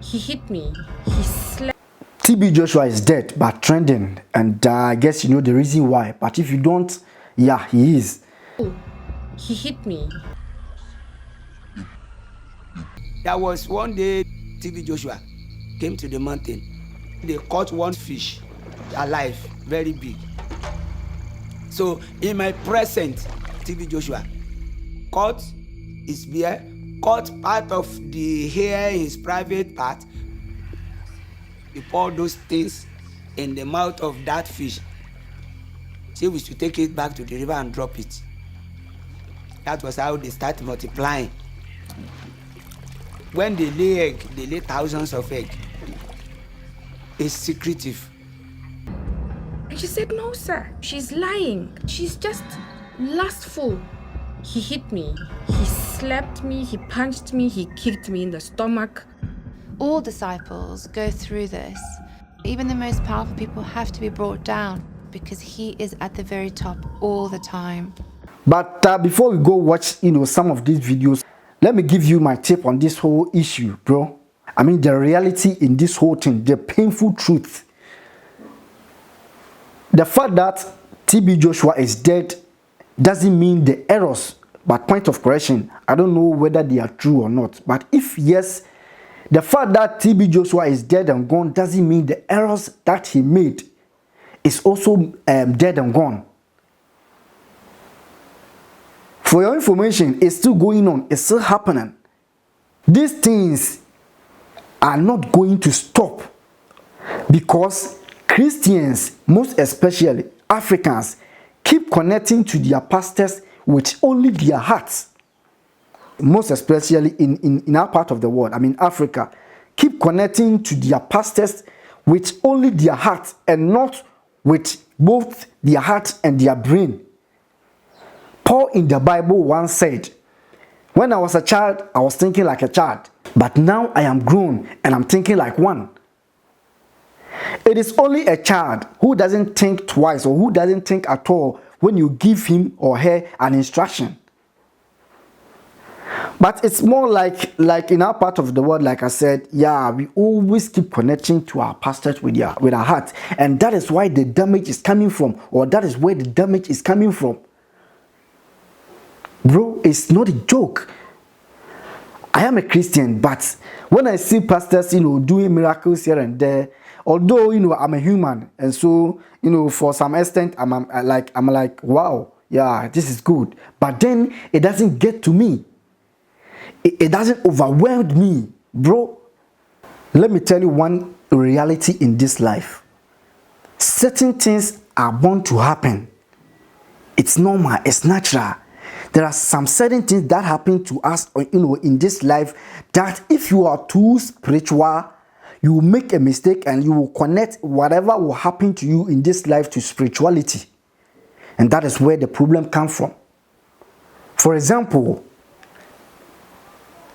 He hit me. He slept. TB Joshua is dead but trending, and I guess you know the reason why. But if you don't, yeah, he is. He hit me. There was one day TB Joshua came to the mountain. They caught one fish alive, very big. So in my present, TB Joshua caught his beard, cut part of the hair in his private part. He poured those things in the mouth of that fish. Say we should take it back to the river and drop it. That was how they start multiplying. When they lay egg, they lay thousands of eggs. It's secretive. And she said, no, sir. She's lying. She's just lustful. He hit me. He slapped me. He punched me. He kicked me in the stomach. All disciples go through this. Even the most powerful people have to be brought down because he is at the very top all the time. But before we go watch, some of these videos, let me give you my take on this whole issue, bro. I mean, the reality in this whole thing, the painful truth. The fact that TB Joshua is dead doesn't mean the errors, but point of correction, I don't know whether they are true or not. But if yes, the fact that TB Joshua is dead and gone doesn't mean the errors that he made is also dead and gone. For your information, it's still going on. It's still happening. These things are not going to stop because Christians, most especially Africans, keep connecting to their pastors with only their hearts. Most especially in our part of the world, I mean Africa, keep connecting to their pastors with only their heart and not with both their heart and their brain. Paul in the Bible once said, when I was a child, I was thinking like a child, but now I am grown and I'm thinking like one. It is only a child who doesn't think twice or who doesn't think at all when you give him or her an instruction. But it's more like in our part of the world, like I said, yeah, we always keep connecting to our pastors with our heart. And that is why the damage is coming from, or that is where the damage is coming from. Bro, it's not a joke. I am a Christian, but when I see pastors, doing miracles here and there, although, I'm a human, and so, for some extent, I'm like, wow, yeah, this is good. But then it doesn't get to me. It doesn't overwhelm me, bro. Let me tell you one reality in this life. Certain things are bound to happen. It's normal, it's natural. There are some certain things that happen to us, in this life that if you are too spiritual, you will make a mistake and you will connect whatever will happen to you in this life to spirituality. And that is where the problem comes from. For example,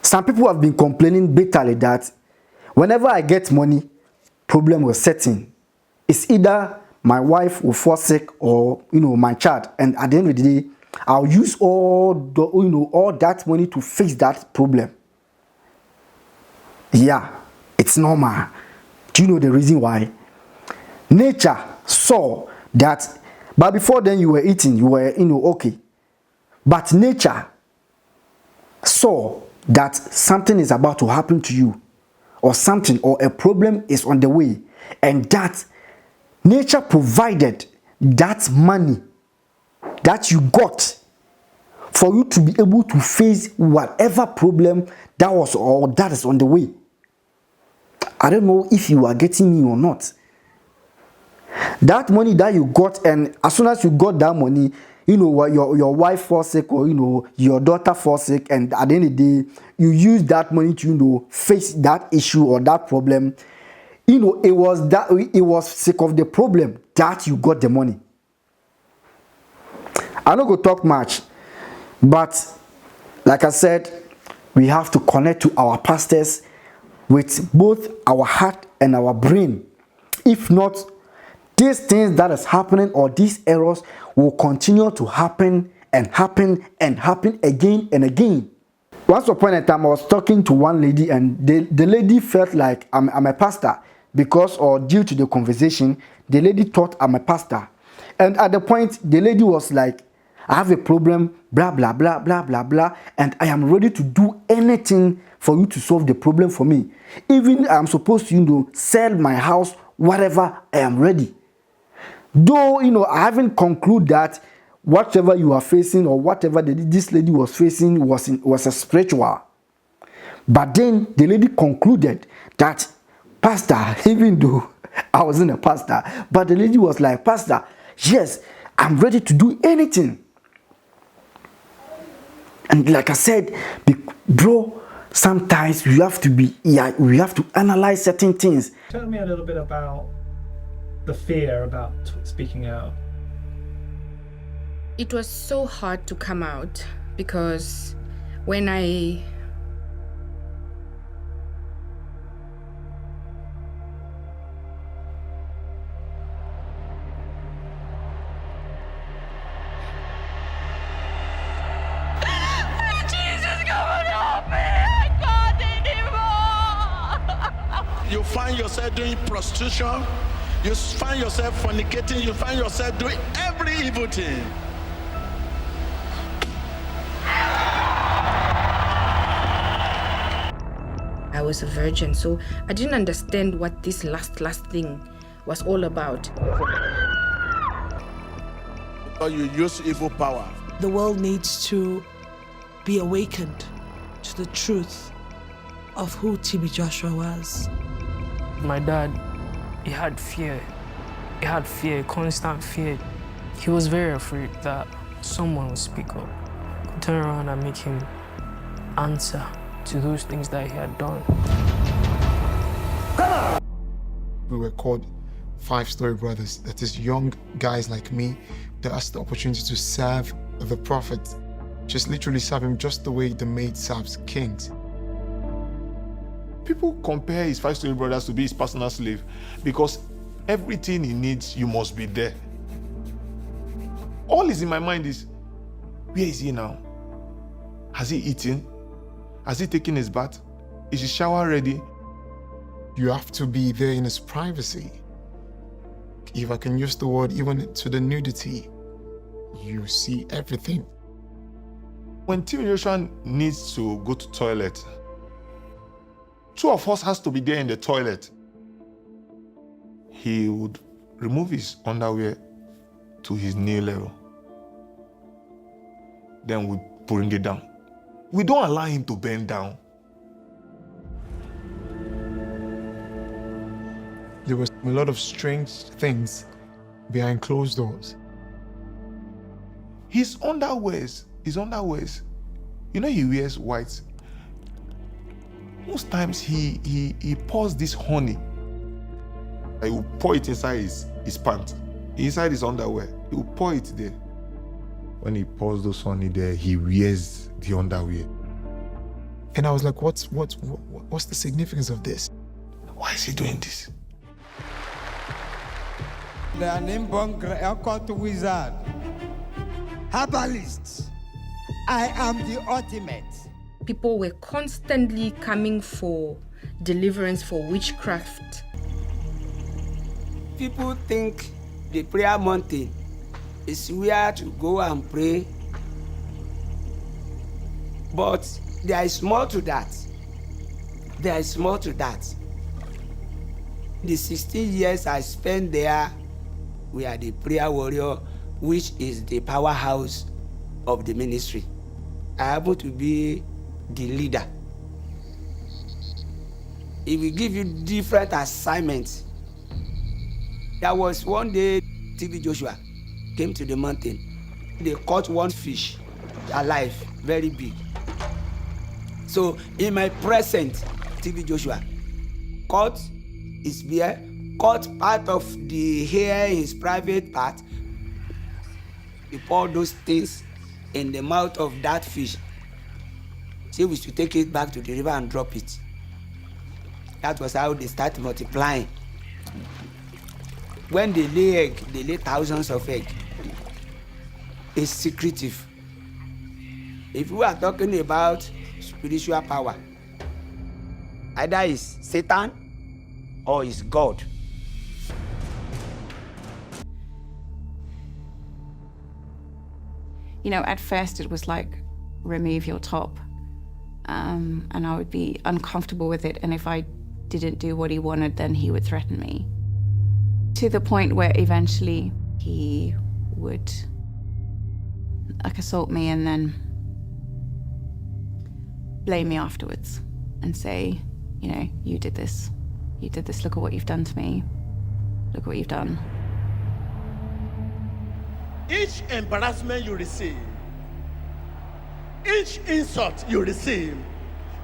some people have been complaining bitterly that whenever I get money, problem will set in. It's either my wife will fall sick or, my child. And at the end of the day, I'll use all that money to fix that problem. Yeah, it's normal. Do you know the reason why? Nature saw that, but before then you were eating, you were, okay. But nature saw that something is about to happen to you, or something, or a problem is on the way, and that nature provided that money that you got for you to be able to face whatever problem that was or that is on the way. I don't know if you are getting me or not. That money that you got, and as soon as you got that money, your wife falls sick or your daughter falls sick, and at the end of the day, you use that money to face that issue or that problem. It was sick of the problem that you got the money. I'm not going to talk much, but like I said, we have to connect to our pastors with both our heart and our brain. If not, these things that is happening or these errors will continue to happen and happen and happen again and again. Once upon a time, I was talking to one lady, and the lady felt like I'm a pastor because, or due to the conversation, the lady thought I'm a pastor. And at the point, the lady was like, I have a problem, blah, blah, blah, blah, blah, blah, and I am ready to do anything for you to solve the problem for me. Even I'm supposed to, sell my house, whatever, I am ready. Though, I haven't concluded that whatever you are facing or whatever this lady was facing was a spiritual. But then the lady concluded that, Pastor, even though I wasn't a pastor, but the lady was like, Pastor, yes, I'm ready to do anything. And like I said, bro, sometimes we have to analyze certain things. Tell me a little bit about the fear about speaking out. It was so hard to come out because when I You find yourself doing prostitution, you find yourself fornicating, you find yourself doing every evil thing. I was a virgin, so I didn't understand what this last thing was all about. Because you use evil power. The world needs to be awakened to the truth of who TB Joshua was. My dad, he had fear. He had fear, constant fear. He was very afraid that someone would speak up, could turn around and make him answer to those things that he had done. We were called 5-story brothers. That is, young guys like me that has the opportunity to serve the prophet. Just literally serve him just the way the maid serves kings. People compare his 5-story brothers to be his personal slave because everything he needs, you must be there. All is in my mind is, where is he now? Has he eaten? Has he taken his bath? Is his shower ready? You have to be there in his privacy. If I can use the word, even to the nudity, you see everything. When TB Joshua needs to go to toilet, two of us has to be there in the toilet. He would remove his underwear to his knee level. Then we bring it down. We don't allow him to bend down. There was a lot of strange things behind closed doors. His underwears, you know he wears white. Most times he pours this honey. He will pour it inside his pants, inside his underwear. He will pour it there. When he pours those honey there, he wears the underwear. And I was like, what's the significance of this? Why is he doing this? The name to wizard. Herbalist. I am the ultimate. People were constantly coming for deliverance for witchcraft. People think the prayer mountain is where to go and pray. But there is more to that. There is more to that. The 16 years I spent there, we are the prayer warrior, which is the powerhouse of the ministry. I happen to be the leader. It will give you different assignments. There was one day TB Joshua came to the mountain. They caught one fish alive, very big. So in my presence, TB Joshua caught his beard, cut part of the hair, his private part. He poured those things in the mouth of that fish. Say we should take it back to the river and drop it. That was how they start multiplying. When they lay egg, they lay thousands of eggs. It's secretive. If we are talking about spiritual power. Either it's Satan or it's God. You know, at first it was like, remove your top. And I would be uncomfortable with it. And if I didn't do what he wanted, then he would threaten me. To the point where eventually he would like assault me and then blame me afterwards and say, you know, you did this, look at what you've done to me, look at what you've done. Each embarrassment you receive, each insult you receive,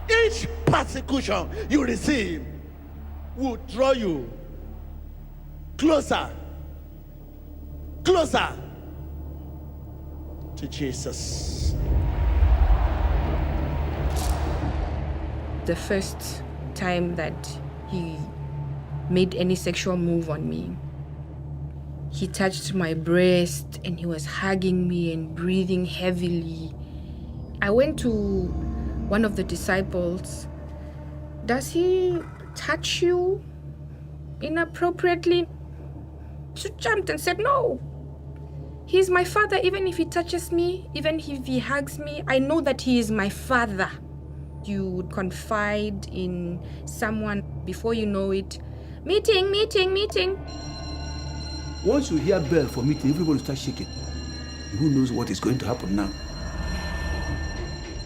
each persecution you receive will draw you closer to Jesus. The first time that he made any sexual move on me, he touched my breast and he was hugging me and breathing heavily. I went to one of the disciples. Does he touch you inappropriately? She jumped and said, no. He's my father. Even if he touches me, even if he hugs me, I know that he is my father. You would confide in someone, before you know it, meeting. Once you hear bell for meeting, everybody starts shaking. Who knows what is going to happen now?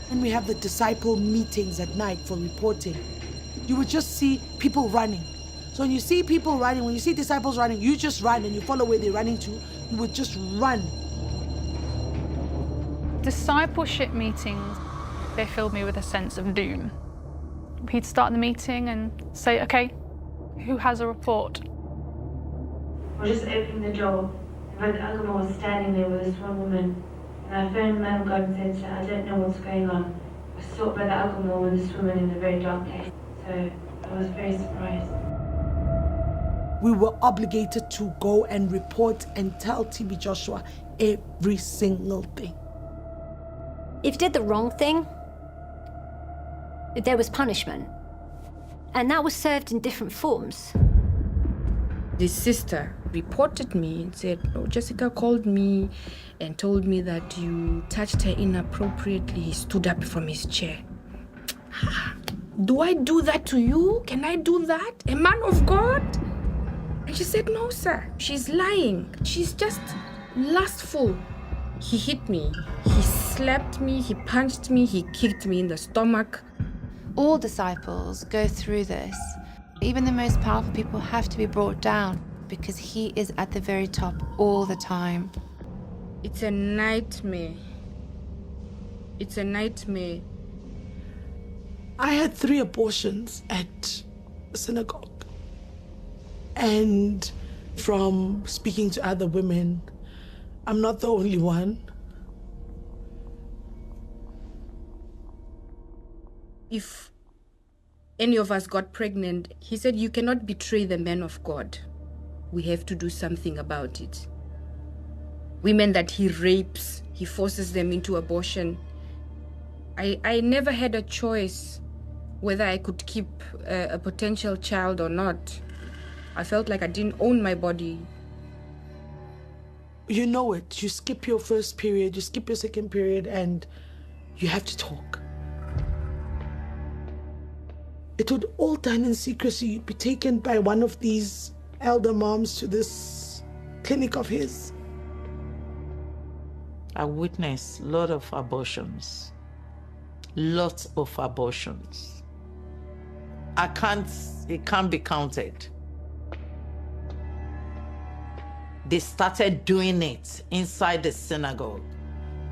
When we have the disciple meetings at night for reporting, you would just see people running. So when you see people running, when you see disciples running, you just run and you follow where they're running to. You would just run. Discipleship meetings, they filled me with a sense of doom. He'd start the meeting and say, okay, who has a report? I was just opening the door, and Brother Agama was standing there with this one woman. And I phoned the man of God and said to her, I don't know what's going on. I saw Brother Agama with this woman in a very dark place. So I was very surprised. We were obligated to go and report and tell TB Joshua every single thing. If you did the wrong thing, there was punishment. And that was served in different forms. This sister reported me and said, oh, Jessica called me and told me that you touched her inappropriately. He stood up from his chair. Do I do that to you? Can I do that? A man of God? And she said, no, sir. She's lying. She's just lustful. He hit me. He slapped me. He punched me. He kicked me in the stomach. All disciples go through this. Even the most powerful people have to be brought down because he is at the very top all the time. It's a nightmare. It's a nightmare. I had 3 abortions at the synagogue. And from speaking to other women, I'm not the only one. If any of us got pregnant, he said, you cannot betray the man of God. We have to do something about it. Women that he rapes, he forces them into abortion. I never had a choice whether I could keep a potential child or not. I felt like I didn't own my body. You know it. You skip your first period, you skip your second period, and you have to talk. It would all done in secrecy. You'd be taken by one of these elder moms to this clinic of his. I witnessed a lot of abortions. Lots of abortions. It can't be counted. They started doing it inside the synagogue.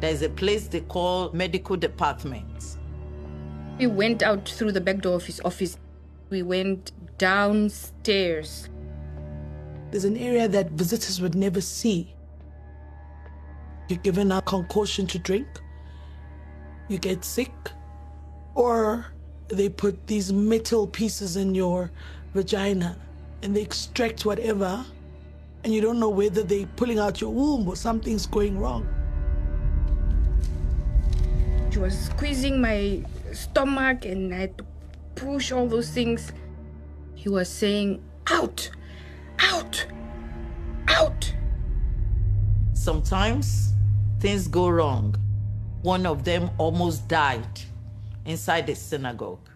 There's a place they call medical department. We went out through the back door of his office. We went downstairs. There's an area that visitors would never see. You're given a concoction to drink, you get sick, or they put these metal pieces in your vagina and they extract whatever, and you don't know whether they're pulling out your womb or something's going wrong. She was squeezing my stomach and I had to push all those things. He was saying, out, out, out. Sometimes things go wrong. One of them almost died inside the synagogue.